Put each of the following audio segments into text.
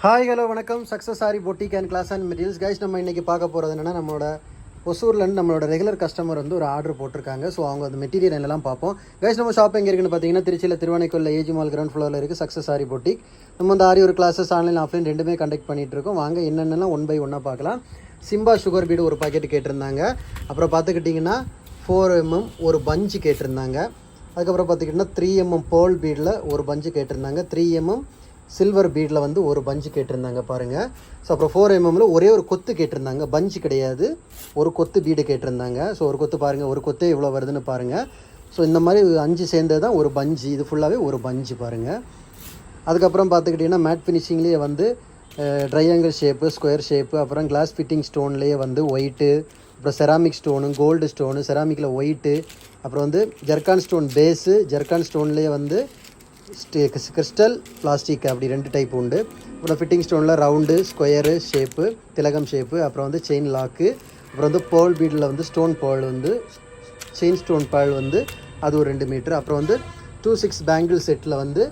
Hi hello வணக்கம் success sari boutique and class and materials guys. நம்ம இன்றைக்கி பார்க்க போகிறது என்னென்னா, நம்மளோட ஒசூர்லேருந்து நம்மளோட ரெகுலர் கஸ்டமர் வந்து ஒரு ஆர்டர் போட்டிருக்காங்க. ஸோ அவங்க அந்த மெட்டீரியல் என்னெல்லாம் பார்ப்போம். கைஸ் நம்ம ஷாப் எங்கே இருக்குன்னு பார்த்தீங்கன்னா, திருச்சியில் திருவானைக்கோயில் ஏஜி மால் கிரவுண்ட் ஃப்ளோரில் இருக்குது சக்ஸஸ் சாரி பொட்டிக். நம்ம வந்து ஆரி ஒரு கிளாஸஸ் ஆன்லைன் ஆஃப்லைன் ரெண்டுமே கண்டக்ட் பண்ணிகிட்டு இருக்கோம். வாங்க என்னென்னலாம் ஒன் பை ஒன்னாக பார்க்கலாம். சிம்பா சுகர் பீடு ஒரு பாக்கெட் கேட்டிருந்தாங்க. அப்புறம் பார்த்துக்கிட்டிங்கன்னா 4mm ஒரு பஞ்சு கேட்டிருந்தாங்க. அதுக்கப்புறம் பார்த்துக்கிட்டிங்கன்னா 3mm பேர்ல் பீடில் ஒரு பஞ்சு கேட்டிருந்தாங்க. 3mm சில்வர் பீடில் வந்து ஒரு பஞ்சு கேட்டிருந்தாங்க பாருங்கள். ஸோ அப்புறம் 4mmல ஒரே ஒரு கொத்து கேட்டிருந்தாங்க, பஞ்சு கிடையாது, ஒரு கொத்து பீடு கேட்டிருந்தாங்க. ஸோ ஒரு கொத்து பாருங்கள், ஒரு கொத்து இவ்வளோ வருதுன்னு பாருங்கள். ஸோ இந்த மாதிரி 5 சேர்ந்தது தான் ஒரு பஞ்சு. இது ஃபுல்லாகவே ஒரு பஞ்சு பாருங்கள். அதுக்கப்புறம் பார்த்துக்கிட்டிங்கன்னா மேட் ஃபினிஷிங்லேயே வந்து ட்ரையாங்கிள் ஷேப்பு, ஸ்கொயர் ஷேப்பு, அப்புறம் கிளாஸ் ஃபிட்டிங் ஸ்டோன்லேயே வந்து ஒயிட்டு, அப்புறம் செராமிக் ஸ்டோனு, கோல்டு ஸ்டோனு, செராமிக்கில் ஒயிட்டு, அப்புறம் வந்து ஜர்கான் ஸ்டோன் பேஸு, ஜர்கான் ஸ்டோன்லேயே வந்து கிறிஸ்டல் பிளாஸ்டிக், அப்படி 2 டைப் உண்டு. அப்புறம் ஃபிட்டிங் ஸ்டோனில் ரவுண்டு, ஸ்கொயரு ஷேப்பு, திலகம் ஷேப்பு, அப்புறம் வந்து செயின் லாக்கு, அப்புறம் வந்து பேர்ல் பீடில் வந்து ஸ்டோன் பேர்ல் வந்து செயின் ஸ்டோன் பேர்ல் வந்து அது ஒரு 2 மீட்ரு. அப்புறம் வந்து 2-6 பேங்கிள் செட்டில் வந்து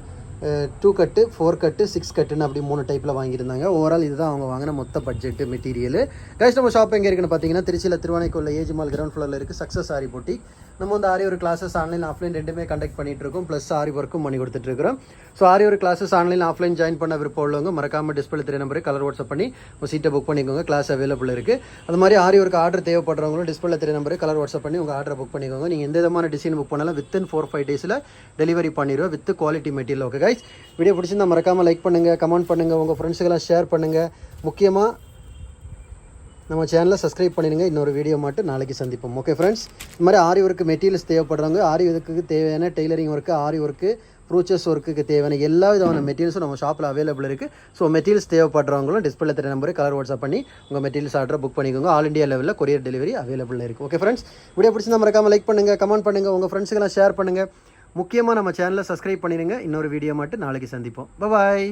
2 கட்டு, 4 கட்டு, 6 கட்டுன்னு அப்படி 3 டைப்பில் வாங்கியிருந்தாங்க. ஓவரால் இதுதான் அவங்க வாங்கின மொத்த பட்ஜெட்டு மெட்டீரியல். கைஸ் நம்ம ஷாப் எங்கே இருக்குன்னு பார்த்தீங்கன்னா, திருச்சியில் திருவானைக்கோயில் ஏஜி மால் கிரவுண்ட் ஃப்ளோரில் இருக்குது சக்ஸஸ் சாரி பொட்டிக். நம்ம வந்து ஆரி ஒரு கிளாஸஸ் ஆன்லைன் ஆஃப்லைன் ரெண்டுமே கண்டக்ட் பண்ணிட்டு இருக்கோம். ப்ளஸ் ஆரி ஒர்க்கும் பண்ணி கொடுத்துட்ருக்கிறோம். ஸோ ஆரி ஒரு கிளாஸஸ் ஆன்லைன் ஆஃப்லைன் ஜாயின் பண்ண விருப்பம் உள்ளவங்க மறக்காமல் டிஸ்பிளே 3 நம்பருக்கு கலர் வாட்ஸ்அப் பண்ணி உங்கள் சீட்டை புக் பண்ணிக்கோங்க. கிளாஸ் அவைலபிள் இருக்குது. அது மாதிரி ஆரி ஒர்க்கு ஆர்டர் தேவைப்படுறவங்களும் டிஸ்பிளே 3 நம்பருக்கு கலர் வாட்ஸ்அப் பண்ணி உங்கள் ஆர்டரை புக் பண்ணிக்கோங்க. நீங்கள் எந்த விதமான டிசைன் புக் பண்ணாலும் வித்தின் 4-5 டேஸில் டெலிவரி பண்ணிடுவோம் with quality material. Okay guys, video பிடிச்சிருந்தா மறக்காமல் லைக் பண்ணுங்கள், கமெண்ட் பண்ணுங்கள், உங்கள் ஃப்ரெண்ட்ஸுக்கெல்லாம் ஷேர் பண்ணுங்கள். முக்கியமாக நம்ம சேனலை சப்ஸ்கிரைப் பண்ணிடுங்க. இன்னொரு வீடியோ மட்டும் நாளைக்கு சந்திப்போம். ஓகே ஃப்ரெண்ட்ஸ், இந்த மாதிரி ஆரி ஒர்க்கு மெட்டீரியல்ஸ் தேவைப்படுறவங்க, ஆரி ஒர்க்குக்கு தேவையான tailoring work, aari work, brooches ஒர்க்குக்கு தேவையான எல்லா விதமான மெட்டீரியல்ஸும் நம்ம ஷாப்பில் அவைலபிள் இருக்குது. ஸோ மெட்டீரியல்ஸ் தேவைப்படுறவங்களும் டிஸ்பிளே 3 நம்பர் கலர் வாட்ஸ்அப் பண்ணி உங்கள் மெட்டீரியல்ஸ் ஆர்டரை புக் பண்ணிக்கோங்க. ஆல் இண்டியா லெவலில் கொரியர் டெலிவரி அவைலபிள் இருக்குது. ஓகே ஃப்ரெண்ட்ஸ், வீடியோ பிடிச்சிருந்தா மறக்காமல் லைக் பண்ணுங்கள், கமெண்ட் பண்ணுங்கள், உங்கள் ஃப்ரெண்ட்ஸுக்கெல்லாம் ஷேர் பண்ணுங்கள். முக்கியமாக நம்ம சேனலை சப்ஸ்கிரைப் பண்ணிடுங்க. இன்னொரு வீடியோ மட்டும் நாளைக்கு சந்திப்போம். பாய்.